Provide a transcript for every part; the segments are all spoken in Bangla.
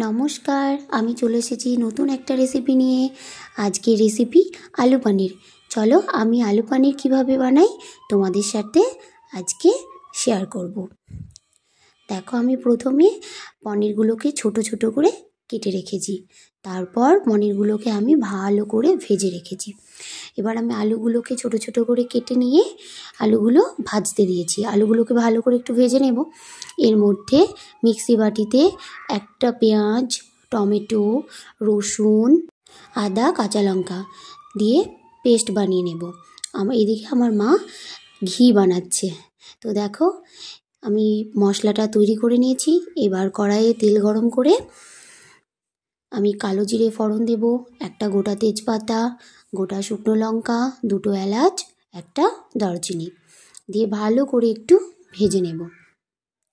নমস্কার, আমি চলে এসেছি নতুন একটা রেসিপি নিয়ে। আজকের রেসিপি আলু পনির। চলো আমি আলু পনির কীভাবে বানাই তোমাদের সাথে আজকে শেয়ার করব। দেখো, আমি প্রথমে পনিরগুলোকে ছোট ছোট করে কেটে রেখেছি। তারপর পনিরগুলোকে আমি ভালো করে ভেজে রেখেছি। এবার আমি আলুগুলোকে ছোট ছোট করে কেটে নিয়ে আলুগুলো ভাজতে দিয়েছি। আলুগুলোকে ভালো করে একটু ভেজে নেব। এর মধ্যে মিক্সি বাটিতে একটা পেঁয়াজ, টমেটো, রসুন, আদা, কাঁচা লঙ্কা দিয়ে পেস্ট বানিয়ে নেব। এদিকে আমার মা ঘি বানাচ্ছে। তো দেখো, আমি মশলাটা তৈরি করে নিয়েছি। এবার কড়াইয়ে তেল গরম করে আমি কালো জিরে ফোড়ন দেব, একটা গোটা তেজপাতা, গোটা শুকনো লঙ্কা, দুটো এলাচ, একটা দারচিনি দিয়ে ভালো করে একটু ভেজে নেব।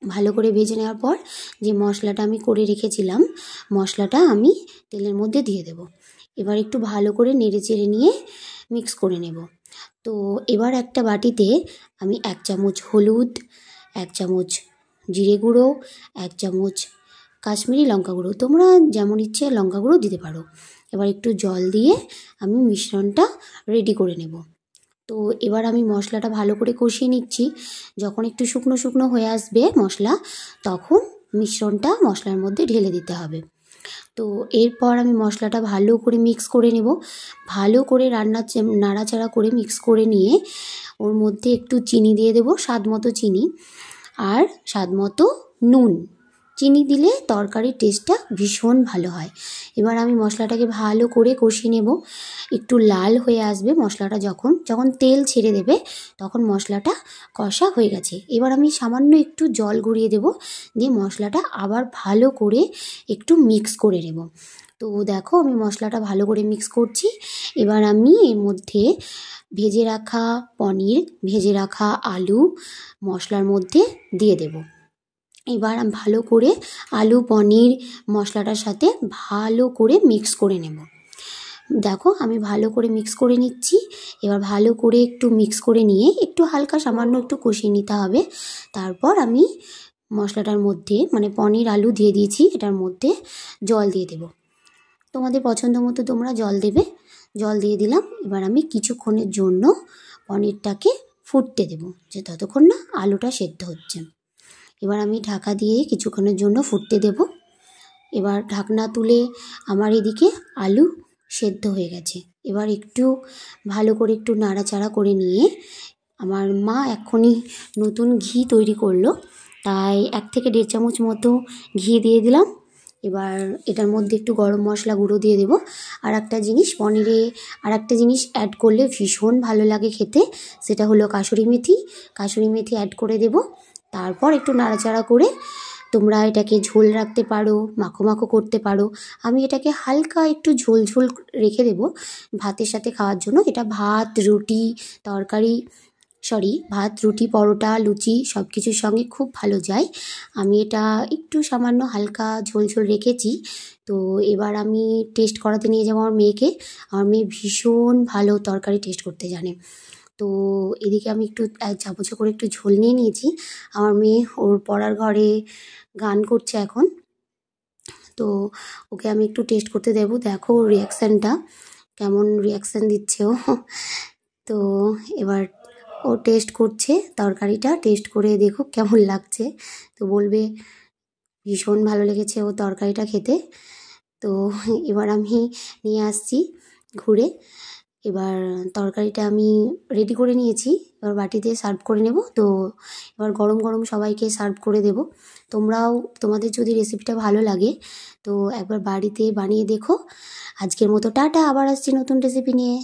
ভালো করে ভেজে নেওয়ার পর যে মশলাটা আমি করে রেখেছিলাম, মশলাটা আমি তেলের মধ্যে দিয়ে দেব। এবার একটু ভালো করে নেড়ে চেড়ে নিয়ে মিক্স করে নেব। তো এবার একটা বাটিতে আমি 1 চামচ হলুদ, 1 চামচ জিরে গুঁড়ো, 1 চামচ কাশ্মীরি লঙ্কা গুঁড়ো, তোমরা যেমন ইচ্ছে লঙ্কা গুঁড়ো দিতে পারো। এবার একটু জল দিয়ে আমি মিশ্রণটা রেডি করে নেব। তো এবার আমি মশলাটা ভালো করে কষিয়ে নিচ্ছি। যখন একটু শুকনো শুকনো হয়ে আসবে মশলা, তখন মিশ্রণটা মশলার মধ্যে ঢেলে দিতে হবে। তো এরপর আমি মশলাটা ভালো করে মিক্স করে নেব। ভালো করে নাড়াচাড়া করে মিক্স করে নিয়ে ওর মধ্যে একটু চিনি দিয়ে দেব, স্বাদ মতো চিনি, আর স্বাদ মতো নুন। চিনি দিলে তরকারির টেস্টটা ভীষণ ভালো হয়। এবার আমি মশলাটাকে ভালো করে কষিয়ে নেব। একটু লাল হয়ে আসবে মশলাটা, যখন তেল ছেড়ে দেবে তখন মশলাটা কষা হয়ে গেছে। এবার আমি সামান্য একটু জল গড়িয়ে দেব, দিয়ে মশলাটা আবার ভালো করে একটু মিক্স করে নেব। তো দেখো, আমি মশলাটা ভালো করে মিক্স করছি। এবার আমি এর মধ্যে ভেজে রাখা পনির, ভেজে রাখা আলু মশলার মধ্যে দিয়ে দেব। এবার আমি ভালো করে আলু পনির মশলাটার সাথে ভালো করে মিক্স করে নেব। দেখো, আমি ভালো করে মিক্স করে নিচ্ছি। এবার ভালো করে একটু মিক্স করে নিয়ে একটু হালকা সামান্য একটু কষিয়ে নিতে হবে। তারপর আমি মশলাটার মধ্যে পনির আলু দিয়ে দিয়েছি, এটার মধ্যে জল দিয়ে দেব। তোমাদের পছন্দ মতো তোমরা জল দেবে। জল দিয়ে দিলাম। এবার আমি কিছুক্ষণের জন্য পনিরটাকে ফুটতে দেব, যে ততক্ষণ না আলুটা সেদ্ধ হচ্ছে। এবার আমি ঢাকা দিয়ে কিছুক্ষণের জন্য ফুটতে দেব। এবার ঢাকনা তুলে আমার এদিকে আলু সেদ্ধ হয়ে গেছে। এবার একটু ভালো করে একটু নাড়াচাড়া করে নিয়ে আমার মা এক্ষুনি নতুন ঘি তৈরি করলো, তাই 1 থেকে 1.5 চামচ মতো ঘি দিয়ে দিলাম। এবার এটার মধ্যে একটু গরম মশলা গুঁড়ো দিয়ে দেবো। আর একটা জিনিস, পনিরে আর একটা জিনিস অ্যাড করলে ভীষণ ভালো লাগে খেতে, সেটা হলো কাসুরি মেথি। কাসুরি মেথি অ্যাড করে দেব। তারপর একটু নাড়াচাড়া করে তোমরা এটাকে ঝোল রাখতে পারো, মাখো মাখো করতে পারো। আমি এটাকে হালকা একটু ঝোল ঝোল রেখে দেব ভাতের সাথে খাওয়ার জন্য। এটা ভাত, রুটি, ভাত, রুটি, পরোটা, লুচি সব কিছুর সঙ্গে খুব ভালো যায়। আমি এটা একটু সামান্য হালকা ঝোল ঝোল রেখেছি। তো এবার আমি টেস্ট করাতে নিয়ে যাবো আমার মেয়েকে। আমার মেয়ে ভীষণ ভালো তরকারি টেস্ট করতে জানে। তো এদিকে আমি একটু 1 চামচ করে একটু ঝোল নিয়ে নিয়েছি। আমার মেয়ে ওর পড়ার ঘরে গান করছে এখন। তো ওকে আমি একটু টেস্ট করতে দেব। দেখো ওর রিয়াকশানটা, কেমন রিয়াকশান দিচ্ছে ও। তো এবার ও টেস্ট করছে তরকারিটা। টেস্ট করে দেখো কেমন লাগছে, তো বলবে ভীষণ ভালো লেগেছে ও তরকারিটা খেতে। তো এবার আমি নিয়ে আসছি ঘুরে। এবার তরকারিটা আমি রেডি করে নিয়েছি। এবার বাটিতে সার্ভ করে নেব। তো এবার গরম গরম সবাইকে সার্ভ করে দেব। তোমাদের যদি রেসিপিটা ভালো লাগে তো একবার বাড়িতে বানিয়ে দেখো। আজকের মতো টাটা, আবার আসছি নতুন রেসিপি নিয়ে।